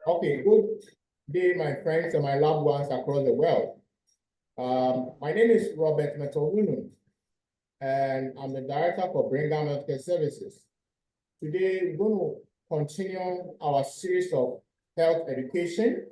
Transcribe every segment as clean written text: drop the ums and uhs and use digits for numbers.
Okay, good day, my friends and my loved ones across the world. My name is Robert Metowunu, and I'm the Director for Brigham Healthcare Services. Today, we're going to continue our series of health education,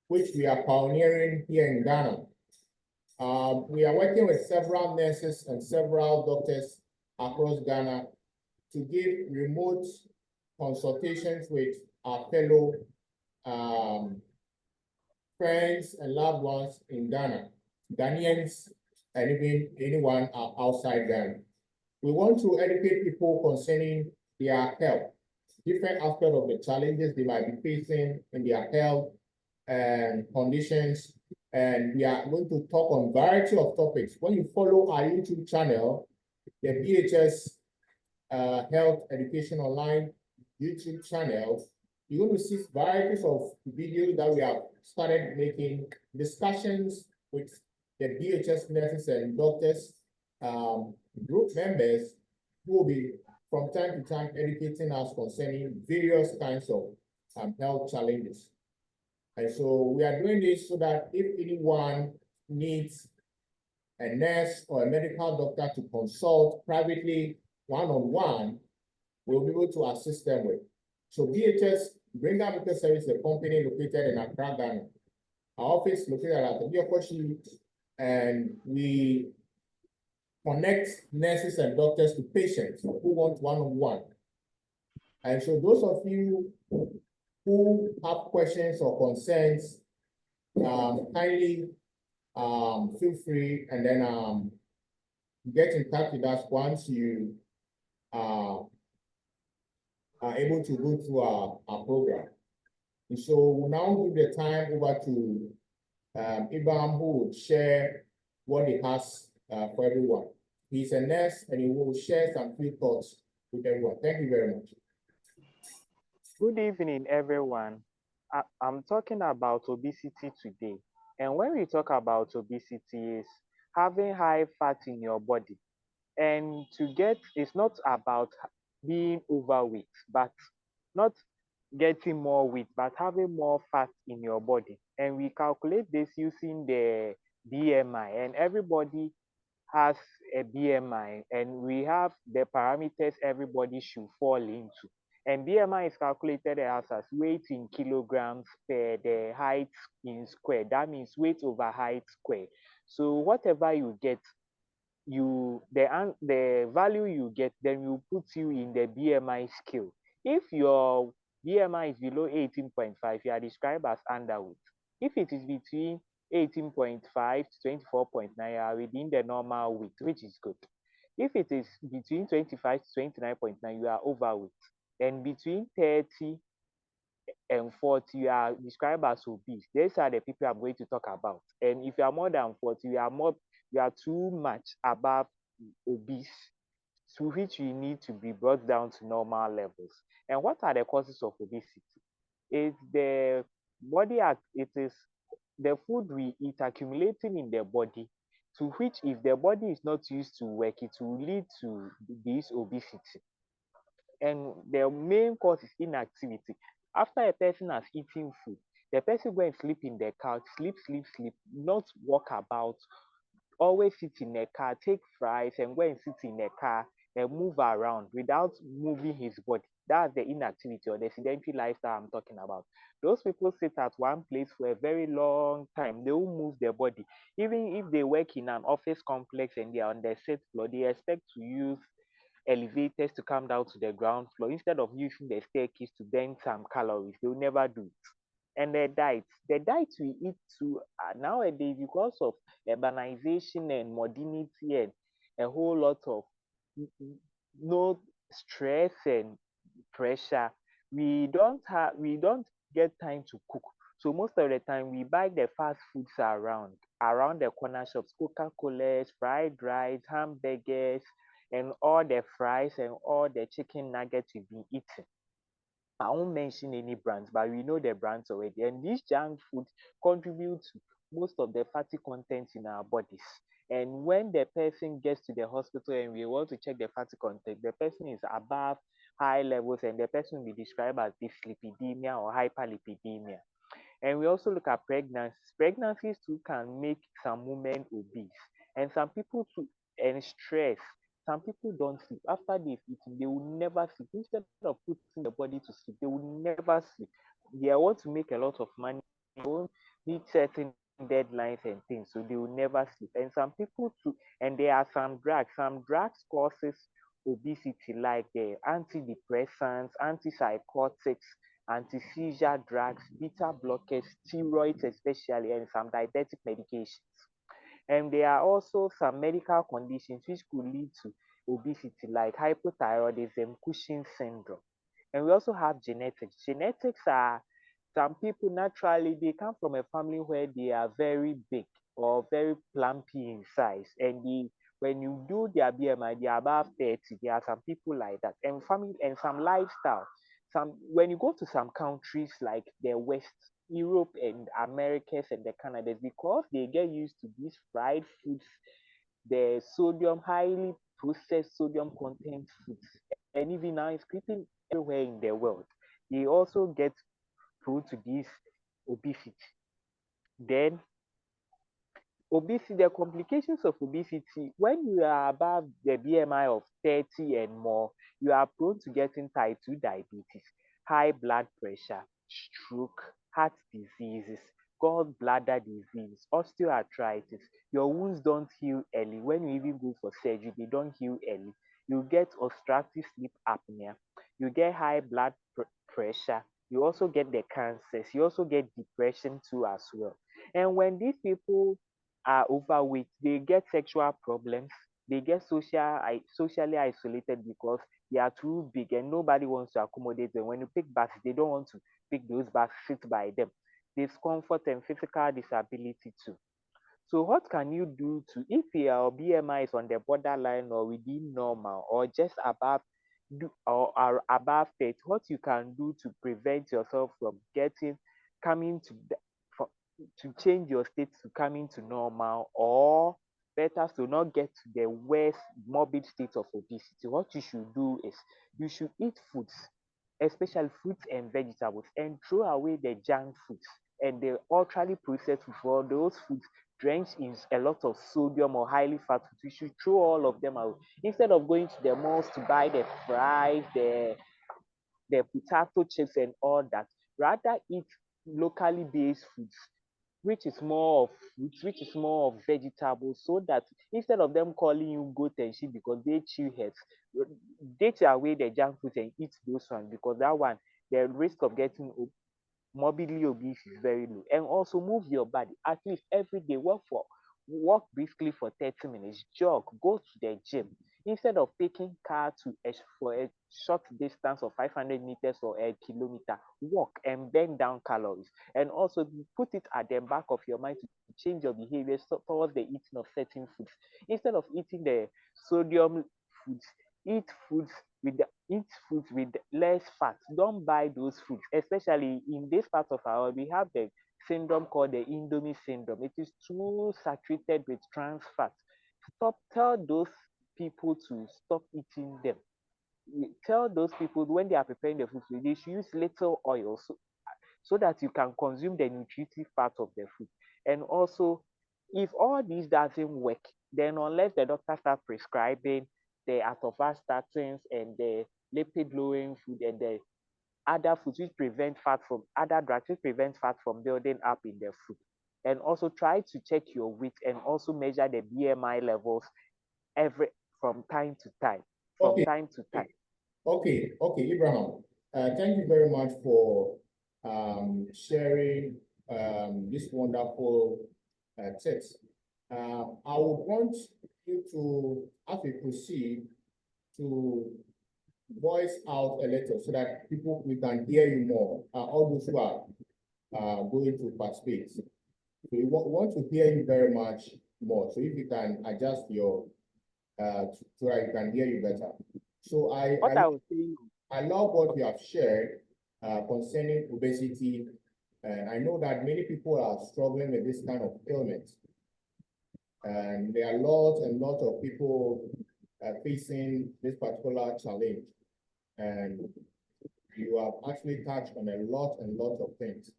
which we are pioneering here in Ghana. We are working with several nurses and several doctors across Ghana to give remote consultations with our fellow friends and loved ones in Ghana, Ghanaians, and even anyone outside Ghana. We want to educate people concerning their health, different aspects of the challenges they might be facing in their health and conditions. And we are going to talk on a variety of topics. When you follow our YouTube channel, the BHS Health Education Online YouTube channel, you're going to see varieties of videos that we have started making, discussions with the BHS nurses and doctors, group members who will be from time to time educating us concerning various kinds of health challenges. And so we are doing this so that if anyone needs a nurse or a medical doctor to consult privately, one-on-one, we'll be able to assist them with. So BHS Brigham Healthcare Service is a company located in Accra, Ghana. Our office located at the BHS, and we connect nurses and doctors to patients who want one-on-one. And so those of you who have questions or concerns, kindly feel free and then get in touch with us once you are able to go through our program. And so we'll now give the time over to Abraham, who will share what he has for everyone. He's a nurse and he will share some few thoughts with everyone. Thank you very much. Good evening, everyone. I'm talking about obesity today. And when we talk about obesity, is having high fat in your body. And it's not about being overweight, but not getting more weight, but having more fat in your body. And we calculate this using the BMI, and everybody has a BMI, and we have the parameters everybody should fall into. And BMI is calculated as weight in kilograms per the height in square. That means weight over height square. So whatever you get, the value you get, then will put you in the BMI scale. If your BMI is below 18.5, you are described as underweight. If it is between 18.5 to 24.9, you are within the normal weight, which is good. If it is between 25 to 29.9, you are overweight. And between 30 and 40, you are described as obese. These are the people I'm going to talk about. And if you are more than 40, you are too much above obese, to which you need to be brought down to normal levels. And what are the causes of obesity? It's the it is the food we eat accumulating in the body, to which if the body is not used to work, it will lead to this obesity. And the main cause is inactivity. After a person has eaten food, the person go and sleep in the couch, sleep, not walk about, always sit in a car, take fries and go and sit in a car and move around without moving his body. That's the inactivity or the sedentary lifestyle I'm talking about. Those people sit at one place for a very long time. They won't move their body. Even if they work in an office complex and they are on the sixth floor, they expect to use elevators to come down to the ground floor instead of using the staircase to burn some calories. They will never do it. And the diet we eat too nowadays, because of urbanization and modernity and a whole lot of no stress and pressure, we don't get time to cook. So most of the time we buy the fast foods around the corner shops, Coca-Colas, fried rice, hamburgers, and all the fries and all the chicken nuggets we've been eating. I won't mention any brands, but we know the brands already. And these junk foods contribute to most of the fatty content in our bodies. And when the person gets to the hospital and we want to check the fatty content, the person is above high levels, and the person will be described as dyslipidemia or hyperlipidemia. And we also look at pregnancies. Pregnancies too can make some women obese, and some people too, and stress. Some people don't sleep. After they've eaten, they will never sleep. Instead of putting the body to sleep, they will never sleep. They want to make a lot of money. They won't meet certain deadlines and things, so they will never sleep. And some people too, and there are some drugs. Some drugs causes obesity, like the antidepressants, antipsychotics, anti-seizure drugs, beta blockers, steroids especially, and some diabetic medications. And there are also some medical conditions which could lead to obesity, like hypothyroidism, Cushing syndrome. And we also have genetics. Genetics are some people naturally they come from a family where they are very big or very plumpy in size, and when you do their BMI, they are above 30. There are some people like that, and family and some lifestyle. Some when you go to some countries like the West, Europe and Americas and the Canadas, because they get used to these fried foods, the sodium, highly processed sodium content foods, and even now it's creeping everywhere in the world. They also get prone to this obesity. Then obesity, the complications of obesity, when you are above the BMI of 30 and more, you are prone to getting type 2 diabetes, high blood pressure, stroke, heart diseases, gallbladder disease, osteoarthritis. Your wounds don't heal early. When you even go for surgery, they don't heal early. You get obstructive sleep apnea. You get high blood pressure. You also get the cancers. You also get depression too as well. And when these people are overweight, they get sexual problems, they get socially isolated because they are too big and nobody wants to accommodate them. When you pick buses, they don't want to pick those buses, sit by them. Discomfort and physical disability too. So what can you do to, if your BMI is on the borderline or within normal or just above or are above 30, what you can do to prevent yourself from getting coming to for, to change your state to coming to normal, or better to not get to the worst morbid state of obesity. What you should do is you should eat foods, especially fruits and vegetables, and throw away the junk foods and the ultra processed food. For those foods drenched in a lot of sodium or highly fat foods, you should throw all of them out instead of going to the malls to buy the fries, the potato chips and all that. Rather eat locally based foods, which is more of fruits, which is more of vegetables, so that instead of them calling you goat and sheep because they chew heads, take away the junk food and eat those ones, because that one, the risk of getting morbidly obese is very low. And also move your body at least every day. Walk briskly for 30 minutes, jog, go to the gym. Instead of taking car for a short distance of 500 meters or a kilometer, walk and burn down calories. And also put it at the back of your mind to change your behavior towards the eating of certain foods. Instead of eating the sodium foods, eat foods eat foods with less fat. Don't buy those foods, especially in this part of our world. We have the syndrome called the Indomie syndrome. It is too saturated with trans fat. Tell those people to stop eating them. Tell those people when they are preparing the food, they should use little oil, so that you can consume the nutritive part of the food. And also, if all these doesn't work, then unless the doctor starts prescribing the atorvastatins and the lipid lowering food and the other foods which prevent fat from other drugs which prevent fat from building up in the food. And also try to check your weight and also measure the BMI levels every from time to time. From Okay, time to time. okay, Abraham. Thank you very much for sharing this wonderful tips. I would want you to, as we proceed, to voice out a little so that we can hear you more, all those who are going to participate. So we want to hear you very much more. So if you can adjust your so I can hear you better. So What I was saying, I love what you have shared concerning obesity. And I know that many people are struggling with this kind of ailment. And there are lots and lots of people facing this particular challenge. and you have actually touched on a lot and lot of things.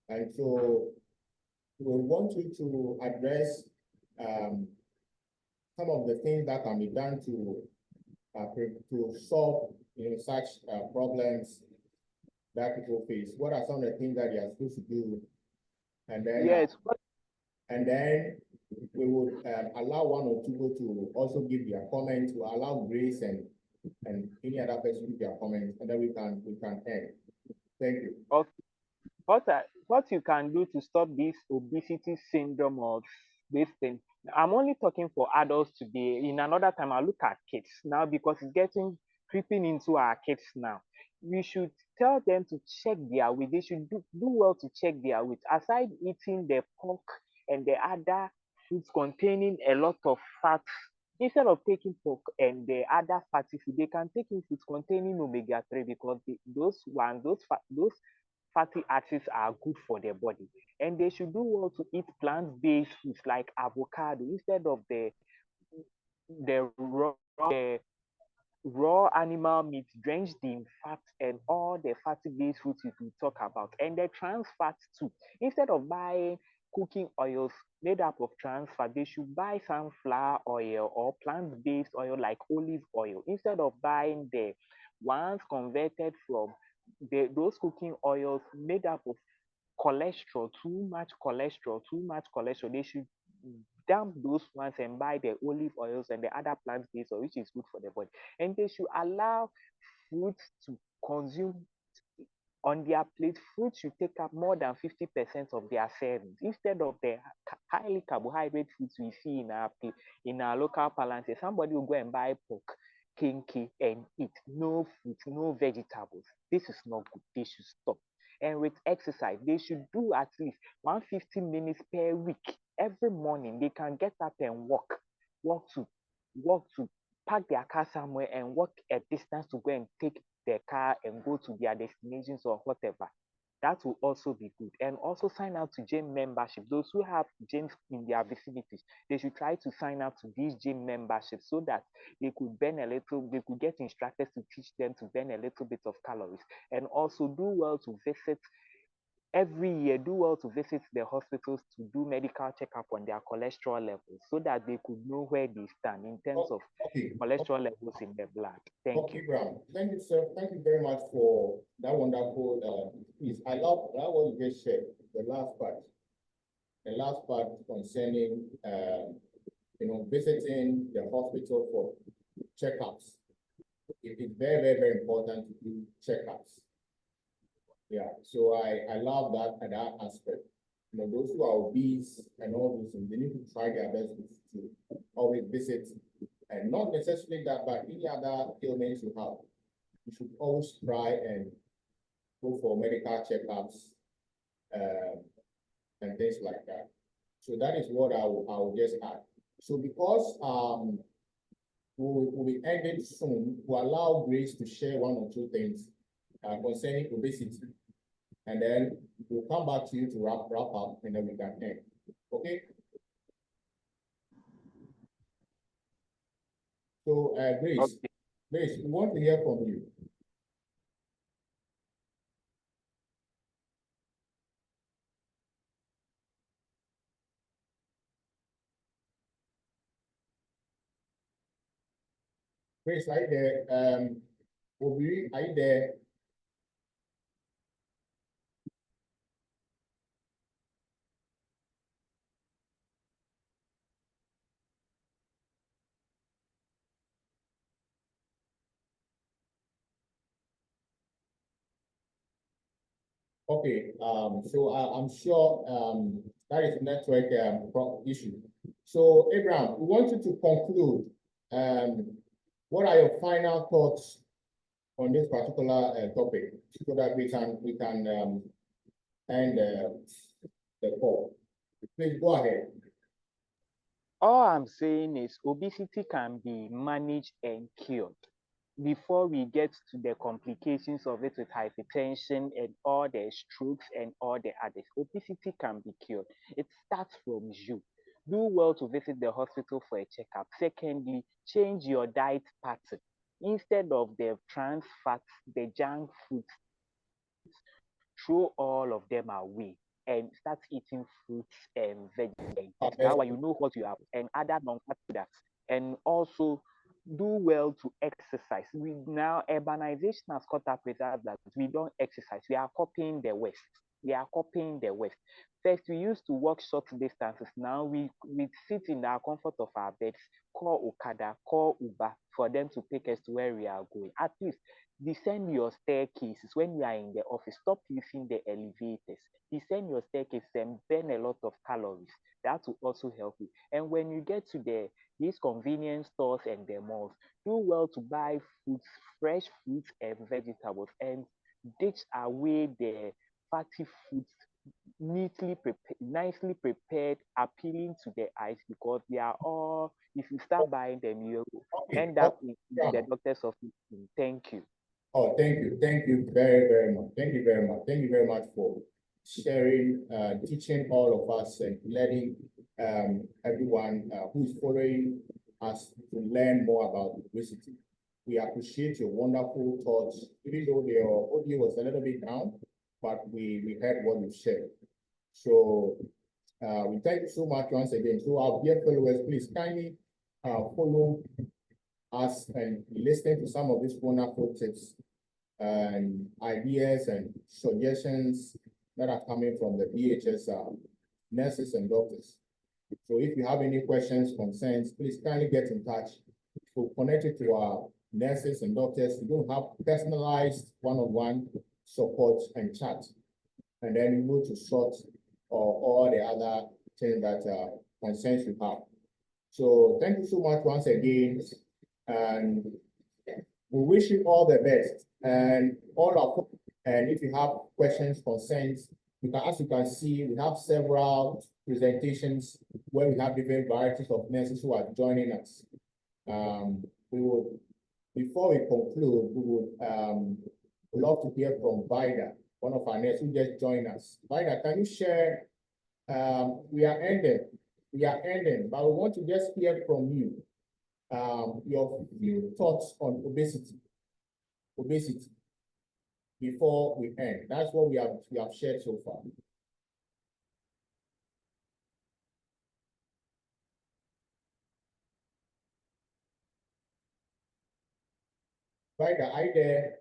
And so we want you to address some of the things that can be done to solve such problems that people face. What are some of the things that they are supposed to do? And then Yes. and then we would allow one or two people to also give their comments. We'll allow Grace and any other person to give their comments, and then we can end. Thank you. Okay. What you can do to stop this obesity syndrome or this thing. I'm only talking for adults today. In another time, I'll look at kids now because it's getting creeping into our kids now. We should tell them to check their weight. They should do well to check their weight. Aside eating the pork and the other foods containing a lot of fat, instead of taking pork and the other fatty food, they can take in foods containing omega-3 because those fatty acids are good for their body. And they should do well to eat plant-based foods like avocado instead of the raw animal meat drenched in fat and all the fatty based foods we talk about. And the trans fat too. Instead of buying cooking oils made up of trans fat, they should buy sunflower oil or plant-based oil like olive oil instead of buying the ones converted from those cooking oils made up of cholesterol, too much cholesterol. They should dump those ones and buy the olive oils and the other plant-based oil, which is good for the body. And they should allow fruits to consume on their plate. Fruit should take up more than 50% of their servings instead of the highly carbohydrate foods we see in our local palaces. Somebody will go and buy pork, kinky, and eat. No fruit, no vegetables. This is not good. They should stop. And with exercise, they should do at least 150 minutes per week. Every morning, they can get up and walk to walk to park their car somewhere and walk a distance to go and take their car and go to their destinations or whatever. That will also be good. And also sign up to gym membership. Those who have gyms in their vicinities, they should try to sign up to these gym memberships so that they could get instructors to teach them to burn a little bit of calories. And also do well to visit every year, do well to visit the hospitals to do medical checkup on their cholesterol levels so that they could know where they stand in terms of Okay. cholesterol levels in their blood. Thank you. Brown. Thank you, sir. Thank you very much for that wonderful piece. I love what you just said, the last part. The last part concerning visiting the hospital for checkups. It is very, very, very important to do checkups. Yeah, so I love that aspect. Those who are obese and all those things, they need to try their best to always visit, and not necessarily that, but any other ailments you have, you should always try and go for medical checkups and things like that. So that is what I will just add. So because we'll be ending soon, we'll allow Grace to share one or two things concerning obesity. And then we'll come back to you to wrap up, and then we can end. Okay? So, Grace, Okay. Grace, we want to hear from you. Grace, are you there? Obi, are you there? Okay, so I'm sure that is a network issue. So, Abraham, we want you to conclude. What are your final thoughts on this particular topic, so that we can end the call? Please go ahead. All I'm saying is obesity can be managed and cured. Before we get to the complications of it with hypertension and all the strokes and all the others, obesity can be cured. It starts from you. Do well to visit the hospital for a checkup. Secondly, change your diet pattern. instead of the trans fats, the junk foods, throw all of them away and start eating fruits and vegetables. That way you know what you have, and other non-fat products. And also do well to exercise. We now urbanization has caught up with us that we don't exercise. We are copying the West. We are copying the West. First, we used to walk short distances. Now we sit in our comfort of our beds, call Okada, call Uber for them to take us to where we are going. At least descend your staircases when you are in the office. Stop using the elevators. Descend your staircases and burn a lot of calories. That will also help you. And when you get to these convenience stores and the malls, do well to buy fruits, fresh fruits and vegetables, and ditch away the fatty foods, neatly prepared, nicely prepared, appealing to the eyes, because they are all, if you start buying them, you end up in the doctor's office. Thank you. Oh, thank you. Thank you very, very much. Thank you very much. Thank you very much for sharing, teaching all of us and letting everyone who's following us to learn more about obesity. We appreciate your wonderful thoughts, even though your audio was a little bit down, but we heard what you shared. So we thank you so much once again. So our dear followers, please kindly follow us and listen to some of these wonderful tips and ideas and suggestions that are coming from the BHS nurses and doctors. So if you have any questions, concerns, please kindly get in touch. So connect it to our nurses and doctors. We don't have personalized one-on-one support and chat. And then you go to sort or all the other things that concerns you have. So thank you so much once again. And we wish you all the best and all our, and if you have questions, concerns, you can, as you can see, we have several presentations where we have different varieties of nurses who are joining us. We would, before we conclude, we would love to hear from Vida, one of our nurses who just joined us. Vida, can you share? We are ending, but we want to just hear from you. Your few thoughts on obesity before we end. That's what we have shared so far. Vida, are you there?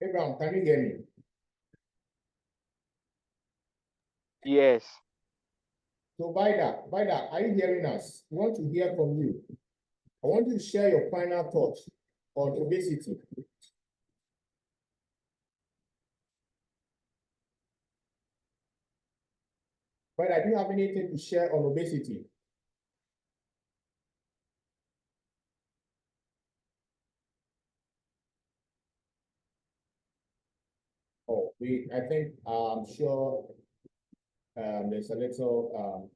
Abraham, can you hear me? Yes. So Vida, are you hearing us? We want to hear from you. I want you to share your final thoughts on obesity. Vida, do you have anything to share on obesity? Oh, I think I'm sure there's a little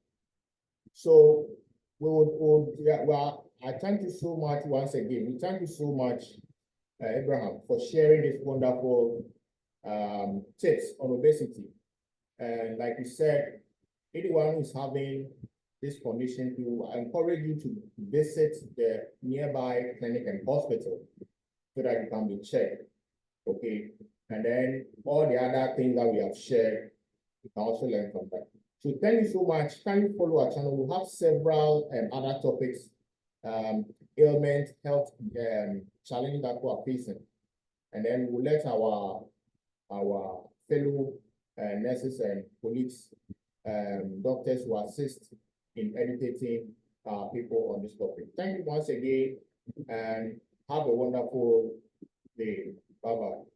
so well, I thank you so much once again. We thank you so much, Abraham, for sharing this wonderful tips on obesity. And like you said, anyone who's having this condition, I encourage you to visit the nearby clinic and hospital so that you can be checked. Okay. And then all the other things that we have shared, you can also learn from that. So thank you so much. Can you follow our channel? We'll have several other topics, ailment, health, challenges that we are facing. And then we'll let our fellow nurses and colleagues, doctors who assist in educating people on this topic. Thank you once again and have a wonderful day. Bye-bye.